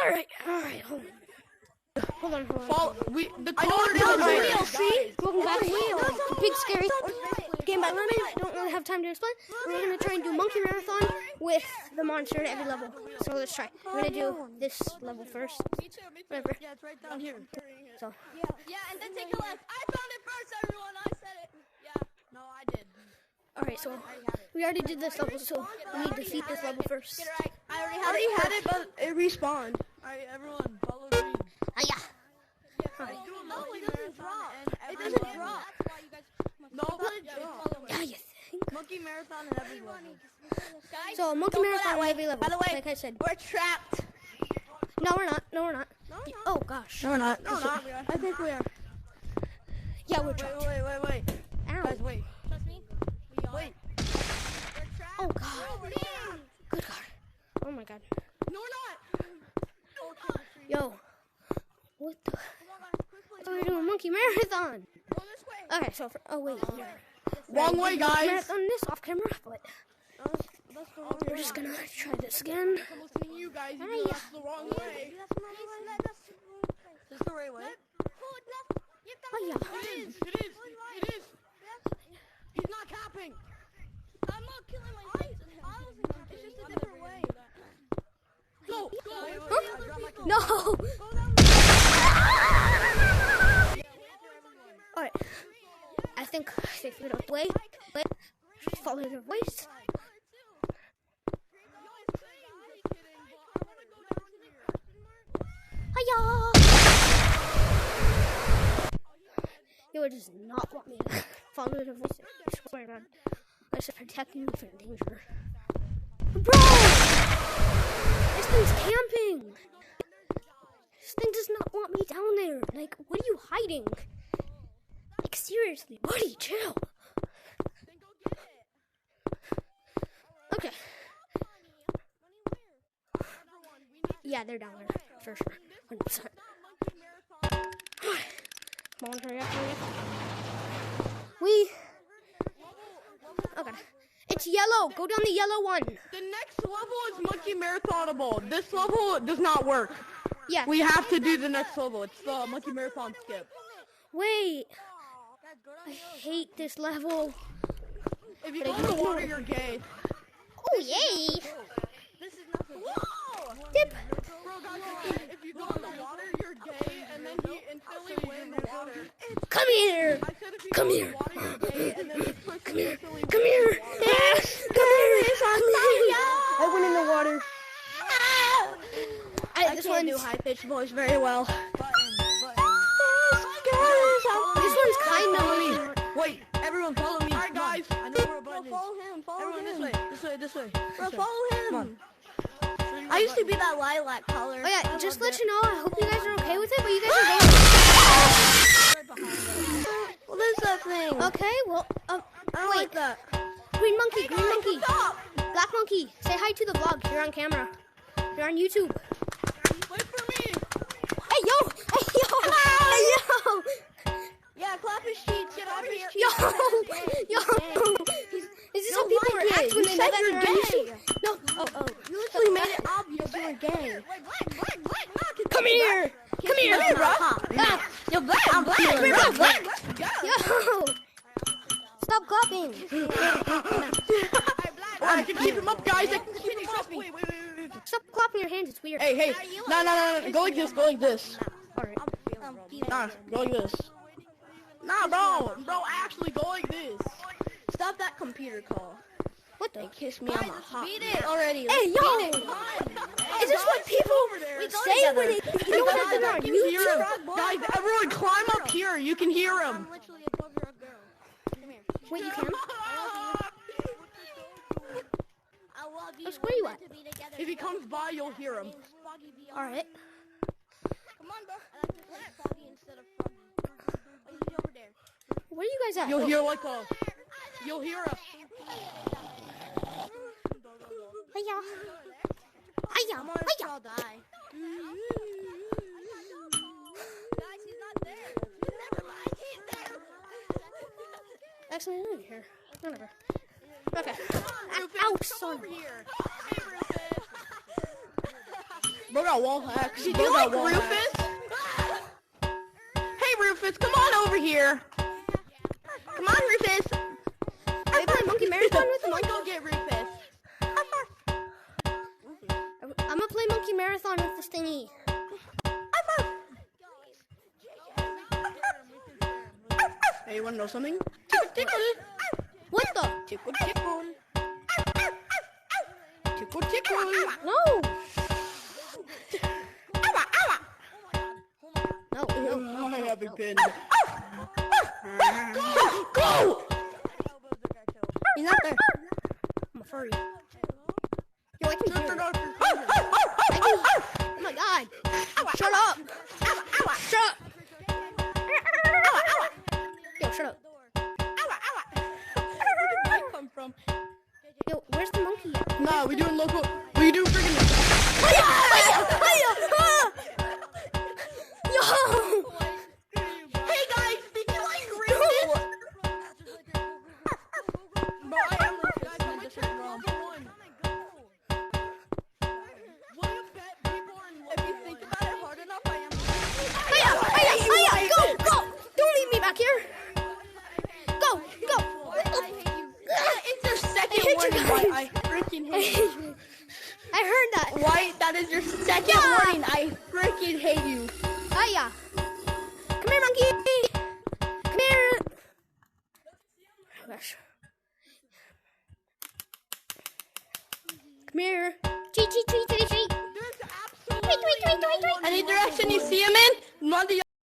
Alright, hold on. Hold on. The wheel, see? Welcome back. The big scary game by Lemon. I don't really have time to explain. We're going to try and do Monkey Marathon with the monster at every level. So let's try. We're going to do this level first. Whatever. Yeah, it's right down here. So. Yeah, and then take a left. I found it first, everyone. I said it. Yeah. No, I did. Alright, so we already did this level, so we need to defeat this level first. I already had it, but it respawned. Alright, everyone, follow me. Hiya! No, it doesn't drop. It doesn't drop. No, it doesn't drop. Yeah, you think? Monkey Marathon at every level. So, Monkey Marathon at every level, By the way, like I said. we're trapped. No, we're not. Oh, gosh. No, we're not. No, we're not. I think we are. Yeah, we're trapped. Wait. Ow. Guys, wait. Trust me. Wait. We're trapped. Oh, God. Good God. Oh, my God. No, we're not. Yo. What the? I thought we were doing Monkey Marathon. Go this way. Okay, so, oh, wait. Wrong way, guys. Marathon this off camera, but we're just gonna try this again. I'm listening to you guys. You know that's the wrong way. This is the right way. Oh, yeah. It is. He's not capping. I'm not killing my face. It's just a different way. Go. No! Alright. I think they figured out the way. Follow their voice. Hiya! You would just not want me to follow their voice. I swear to God. I should protect you from danger. Bro! This thing's camping! This thing does not want me down there. Like, what are you hiding? Like, seriously, buddy, chill. Okay. Yeah, they're down there, for sure. 100%. Come on, hurry up. Oh, God. It's yellow. Go down the yellow one. The next level is Monkey Marathonable. This level does not work. Yeah. We have to do the next level. It's the Monkey Marathon skip. Wait. I hate this level. If you go in the water, you're gay. Oh, yay. This is nothing. Whoa! Dip. Bro, guys, if you go in the water, you're gay, and then he instantly went in the water. Come here. I said if you Come go here. in the water, you're gay, and then this person Come here. instantly Come here. Yes. Come here. I went in the water. I can't do high-pitched voice very well. This one's kind of. Wait, everyone follow me. Alright, guys. I know where a button is. Follow him. Everyone, this way. Bro, follow him. Come on. I used to be that lilac color. Oh yeah, just to let you know, I hope you guys are okay with it, but you guys are going. What is that thing? Okay, well, I don't like that. Green monkey, green monkey, Stop! black monkey. Say hi to the vlog. You're on camera. You're on YouTube. Wait for me. Hey yo, hey yo. Yeah, clap his cheeks. Get out of here. Yo. Is this how people react when they know that you're they're on gay. YouTube? No. Oh. You literally made it obvious you were gay. Come here. Come here, bro. Ah. You're black. I'm black. Come here, bro. Go. Yo. Stop clapping. I can keep him up, guys. I can keep him up. Wait. Stop clapping your hands. It's weird. Hey. No. Go like this. All right. Nah, go like this. Nah, bro, actually go like this. Stop that computer call. What the? Kiss me on the hot. Beat it already. Hey, yo. Is this what people say when they know that they're on YouTube? Guys, everyone climb up here. You can hear him. I'm literally a 12-year-old girl. Come here. Wait, you can? I love you. Where you at? If he comes by, you'll hear him. All right. Come on, bro. I like to play Foggy instead of Froggy. Oh, he's over there. Where are you guys at? You'll hear us. Hiya. Come on, I'll die. Guys, he's not there. Never mind, he's there. Actually, I'm here. Whatever. Okay. Ow, son. Over here. Bro got wall hacks. Do Bro you got like wall Rufus? hacks. Hey, Rufus, come on over here. Come on, Rufus. Are we playing Monkey Marathon with the monkey? Go get Rufus. I'm gonna play Monkey Marathon with this thingy. Hey, you wanna know something? Tickle. What the? Tickle, tickle. Tickle, tickle. No! No, Oh, no, I have a pin. Go! he's not there. I'm a furry. Yo, I can hear it. Oh my god! Shut up! Shut up! Yo, shut up. Where did that come from? Yo, where's the monkey at? Nah, we doing local. We do freaking. Yo! Hey guys, did you like Rufus? Bro, I am Rufus. This is wrong. If you think about it hard enough, I am. Hiya! Go! Go! Don't leave me back here! Go! Go! It's your second hit you warning. guys. I freaking hate you. I heard that. White, that is your second Yeah. warning. I freaking hate you. Hiya! Come here, monkey! Come here! Oh gosh. Come here! Treat, treat, treat, treat, treat! Any direction you see him in, none of